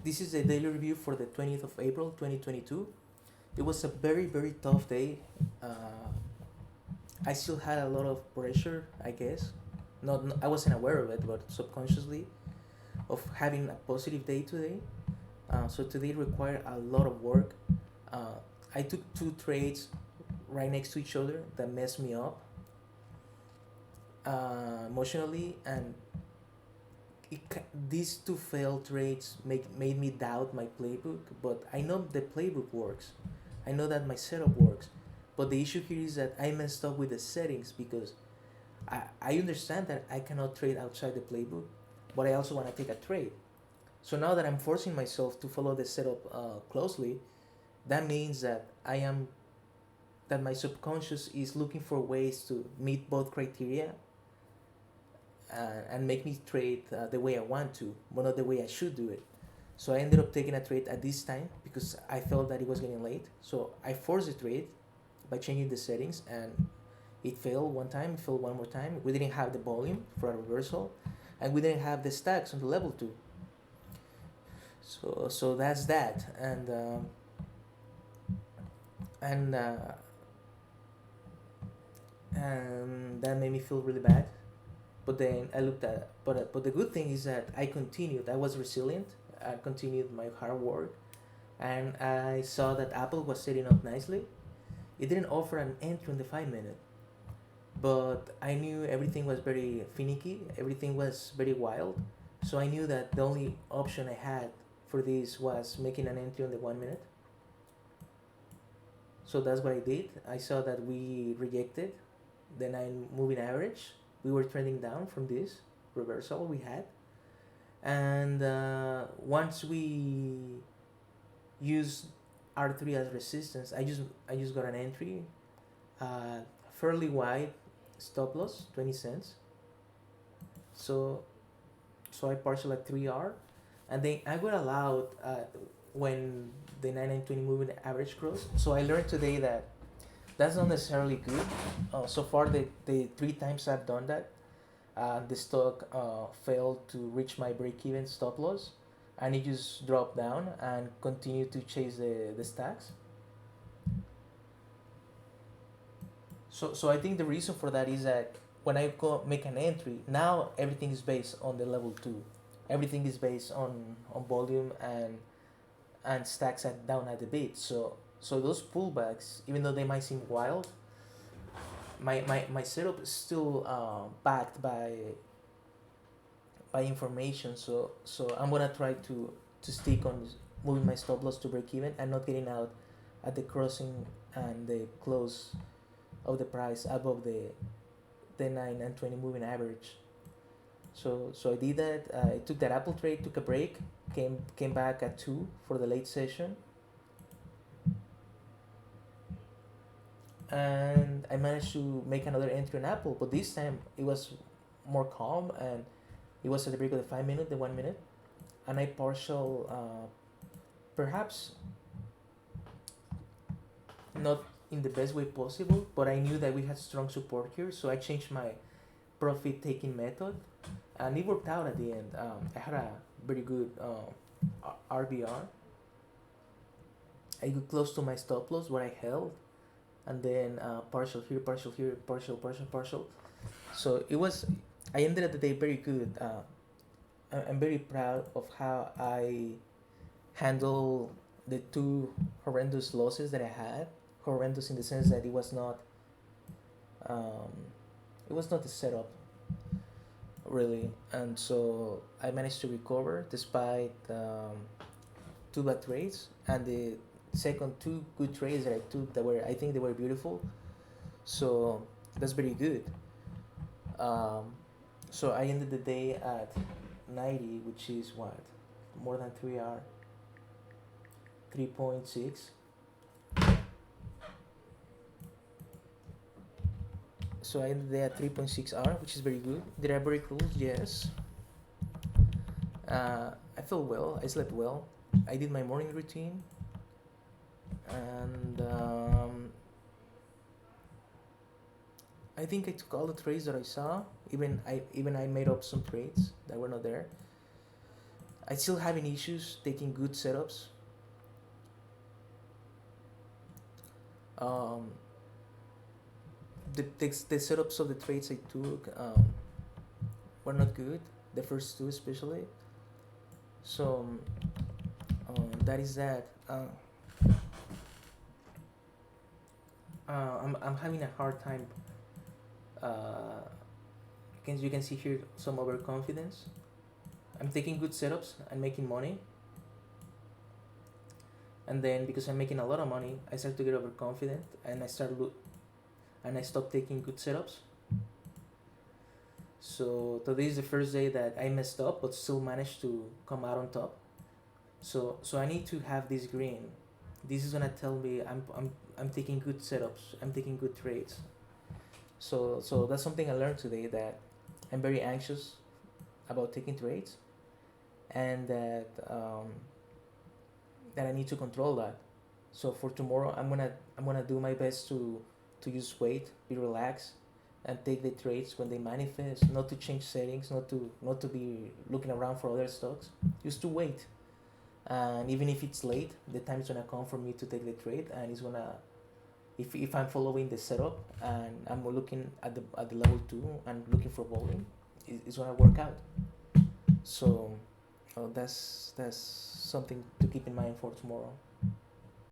This is a daily review for the 20th of April 2022. It was a very, very tough day. I still had a lot of pressure, I guess. I wasn't aware of it, but subconsciously, of having a positive day today. So today required a lot of work. Uh, I took two trades right next to each other that messed me up emotionally, and these two failed trades made me doubt my playbook. But I know the playbook works. I know that my setup works. But the issue here is that I messed up with the settings because I understand that I cannot trade outside the playbook, but I also want to take a trade. So now that I'm forcing myself to follow the setup closely, that means that my subconscious is looking for ways to meet both criteria and make me trade the way I want to, but not the way I should do it. So I ended up taking a trade at this time because I felt that it was getting late. So I forced the trade by changing the settings, and it failed one time, it failed one more time. We didn't have the volume for a reversal, and we didn't have the stacks on the level 2. So that's that. And and that made me feel really bad. But then I looked at, but the good thing is that I continued. I was resilient. I continued my hard work, and I saw that Apple was setting up nicely. It didn't offer an entry in the 5 minute, but I knew everything was very finicky. Everything was very wild. So I knew that the only option I had for this was making an entry on the 1 minute. So that's what I did. I saw that we rejected the 9 moving average. We were trending down from this reversal we had. And once we used R3 as resistance, I just got an entry, fairly wide stop loss, 20 cents. So I partial at 3R, and then I got allowed when the 9 and 20 moving average cross. So I learned today that that's not necessarily good. So far, the 3 times I've done that, the stock failed to reach my break-even stop loss, and it just dropped down and continued to chase the stacks. So I think the reason for that is that when I go make an entry, now everything is based on the level 2. Everything is based on volume and stacks at down at the bit. So those pullbacks, even though they might seem wild, my setup is still backed by information. So I'm gonna try to stick on moving my stop loss to break even and not getting out at the crossing and the close of the price above the 9 and 20 moving average. So I did that. I took that Apple trade, took a break, came back at 2 for the late session, and I managed to make another entry on Apple. But this time it was more calm, and it was at the break of the 5 minute, the 1 minute, and I partial, perhaps not in the best way possible, but I knew that we had strong support here, so I changed my profit taking method, and it worked out at the end. I had a very good RBR. I got close to my stop loss where I held, and then partial here, partial here, partial, partial, partial. So it was. I ended up the day very good. I'm very proud of how I handle the two horrendous losses that I had. Horrendous in the sense that um, it was not the setup really, and so I managed to recover despite two bad trades, and the second two good trades that I took that were, I think they were beautiful. So that's very good. Um, so I ended the day at 90, which is what, more than 3R, 3.6. So I ended there at 3.6R, which is very good. Did I break rules? Yes. I felt well. I slept well. I did my morning routine, and I think I took all the trades that I saw. Even I made up some trades that were not there. I still having issues taking good setups. Um, the setups of the trades I took were not good. The first two especially. So that is that. I'm having a hard time. Uh, you can see here some overconfidence. I'm taking good setups and making money, and then because I'm making a lot of money, I start to get overconfident and I stop taking good setups. So today is the first day that I messed up, but still managed to come out on top. So I need to have this green. This is gonna tell me I'm taking good setups. I'm taking good trades. So that's something I learned today, that I'm very anxious about taking trades, and that I need to control that. So for tomorrow, I'm gonna do my best to just wait, be relaxed, and take the trades when they manifest. Not to change settings, not to be looking around for other stocks. Just to wait, and even if it's late, the time is gonna come for me to take the trade, and it's gonna, if I'm following the setup and I'm looking at the level 2 and looking for volume, it's gonna work out. So that's something to keep in mind for tomorrow.